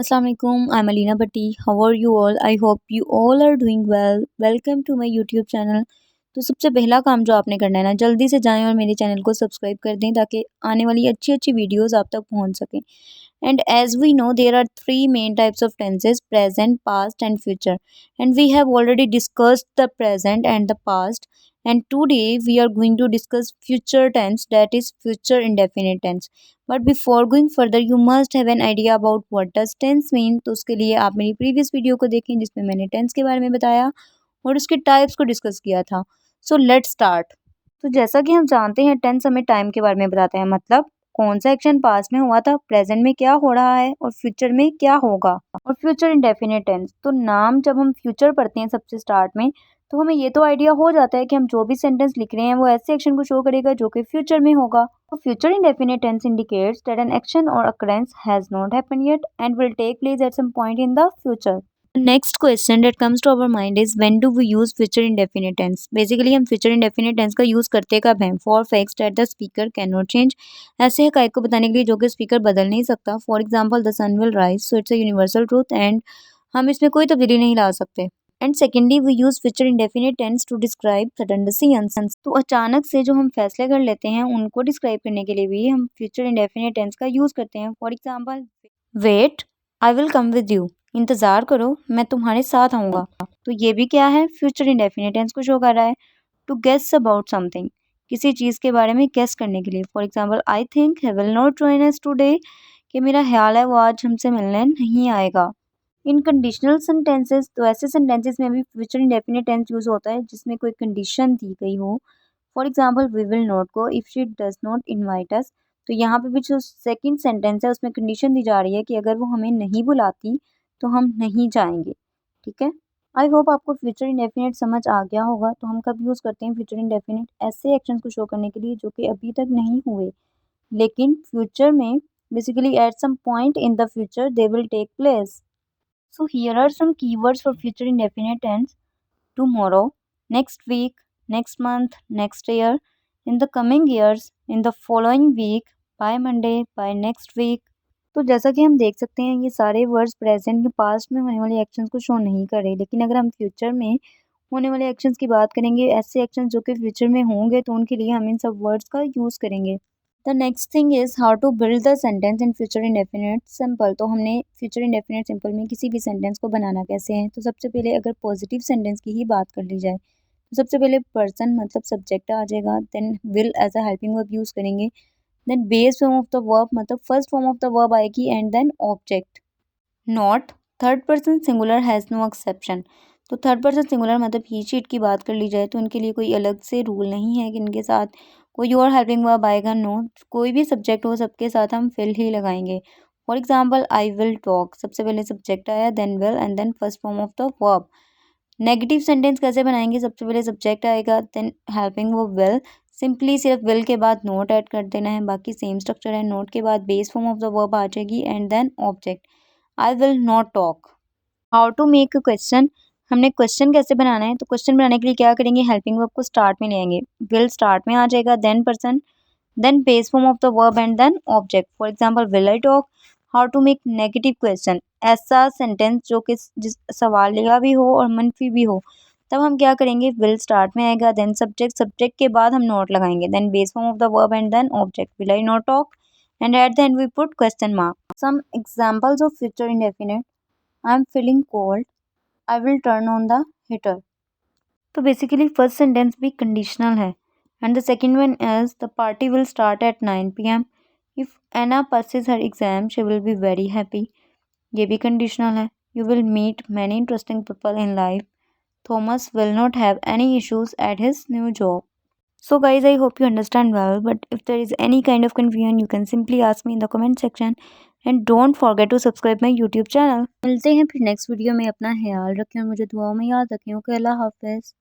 Assalamu alaikum. I'm Alina Bhatti. How are you all? I hope you all are doing well. Welcome to my YouTube channel. तो सबसे पहला काम जो आपने करना है ना, जल्दी से जाएं और मेरे चैनल को सब्सक्राइब कर दें ताकि आने वाली अच्छी अच्छी वीडियोस आप तक पहुंच सकें. And as we know, there are three main types of tenses: present, past, and future. And we have already discussed the present and the past. And today we are going to discuss future tense, that is future indefinite tense. But before going further you must have an idea about what does tens mean. तो उसके लिए आप मेरी previous video को देखें जिसमें मैंने tense के बारे में बताया और उसके टाइप्स को डिस्कस किया था. So let's start. तो जैसा कि हम जानते हैं टेंस हमें टाइम के बारे में बताते हैं, मतलब कौन सा एक्शन पास्ट में हुआ था, प्रेजेंट में क्या हो रहा है और फ्यूचर में क्या होगा. और फ्यूचर इंडेफिनिट टेंस, तो नाम जब हम फ्यूचर पढ़ते हैं सबसे स्टार्ट में, तो हमें ये तो आइडिया हो जाता है कि हम जो भी सेंटेंस लिख रहे हैं वो ऐसे एक्शन को शो करेगा जो कि फ्यूचर में होगा. तो future indefinite tense indicates that an action or occurrence has not happened yet and will take place at some point in the future. The next question that comes to our mind is when do we use future indefinite tense? Basically हम future indefinite tense का use करते कब हैं? For facts that the speaker cannot change. ऐसे हक़ाइक़ को बताने के लिए जो कि स्पीकर बदल नहीं सकता. For example, the sun will rise, so it's a universal truth and हम इसमें कोई तब्दीली नहीं ला सकते. And secondly we use future indefinite tense to describe sudden decisions. तो अचानक से जो हम फैसले कर लेते हैं उनको डिस्क्राइब करने के लिए भी हम फ्यूचर इंडेफिनिट टेंस का यूज़ करते हैं. For example, wait, I will come with you. इंतज़ार करो, मैं तुम्हारे साथ आऊँगा. तो ये भी क्या है, फ्यूचर इंडेफिनिट टेंस को शो कर रहा है. टू गेस अबाउट समथिंग, किसी चीज़ के बारे में गेस करने के लिए. For example, I think he will not join us today, कि मेरा ख्याल है वो आज हमसे मिलने नहीं आएगा. इन कंडीशनल सेंटेंसेस, तो ऐसे सेंटेंसेस में भी फ्यूचर इंडेफिनिट टेंस यूज़ होता है जिसमें कोई कंडीशन दी गई हो. For example, we will not go if she does not invite us. तो यहाँ पे भी जो सेकंड सेंटेंस है उसमें कंडीशन दी जा रही है कि अगर वो हमें नहीं बुलाती तो हम नहीं जाएंगे. ठीक है. आई होप आपको फ्यूचर इंडेफिनिट समझ आ गया होगा. तो हम कब यूज़ करते हैं फ्यूचर इंडेफिनिट? ऐसे एक्शन को शो करने के लिए जो कि अभी तक नहीं हुए लेकिन फ्यूचर में, basically at some point in the future they will take place. So here are some keywords for future indefinite tense: tomorrow, next week, next month, next year, in the coming years, in the following week, by Monday, by next week. तो जैसा कि हम देख सकते हैं ये सारे words present के पास्ट में होने वाले एक्शंस को शो नहीं कर रहे, लेकिन अगर हम फ्यूचर में होने वाले एक्शंस की बात करेंगे, ऐसे एक्शंस जो कि फ्यूचर में होंगे, तो उनके लिए हम इन सब वर्ड्स का यूज़ करेंगे. The next thing is how to build the sentence in future indefinite simple. तो हमने फ्यूचर इंडेफिनिट सिंपल में किसी भी सेंटेंस को बनाना कैसे है, तो सबसे पहले अगर पॉजिटिव सेंटेंस की ही बात कर ली जाए तो सबसे पहले पर्सन मतलब सब्जेक्ट आ जाएगा. Then will as a helping verb use करेंगे. Then base form of the verb मतलब first form of the verb आएगी and then object. Not, third person singular has no exception. तो थर्ड पर्सन सिंगुलर मतलब he sheet की बात कर ली जाए तो इनके लिए कोई अलग से रूल नहीं है कि इनके साथ कोई और हेल्पिंग वर्ब आएगा. नो, कोई भी सब्जेक्ट हो सबके साथ हम फिल ही लगाएंगे. For example, I will talk, सबसे पहले सब्जेक्ट आया, then will and then first form of the verb. Negative sentence कैसे बनाएंगे? सबसे पहले सब्जेक्ट आएगा, then helping verb will. Simply सिर्फ विल के बाद नोट ऐड कर देना है, बाकी सेम स्ट्रक्चर है. नोट के बाद base form of the verb आ जाएगी and then object. I will not talk. How to make a question, हमने क्वेश्चन कैसे बनाना है? तो क्वेश्चन बनाने के लिए क्या करेंगे, हेल्पिंग वर्ब को स्टार्ट में ले आएंगे. विल स्टार्ट में आ जाएगा, then person, then base form of the verb and then object. For example, will I talk. How to make negative question, ऐसा सेंटेंस जो कि जिस सवालिया भी हो और मनफी भी हो, तब हम क्या करेंगे, विल स्टार्ट में आएगा, देन सब्जेक्ट, सब्जेक्ट के बाद हम नोट लगाएंगे, then base form of the verb and then object. Will I not talk and at the end we put question mark. Some examples of future indefinite: I am feeling cold, I will turn on the heater. तो basically first sentence भी conditional है and the second one is the party will start at 9 PM. If Anna passes her exam she will be very happy. ये भी conditional है. You will meet many interesting people in life. Thomas will not have any issues at his new job. So guys, I hope you understand well, but if there is any kind of confusion, you can simply ask me in the comment section and don't forget to subscribe my YouTube channel. मिलते हैं फिर next video में. अपना ख्याल रखें और मुझे दुआओं में याद रखें. ओके, अल्लाह हाफ़िज़.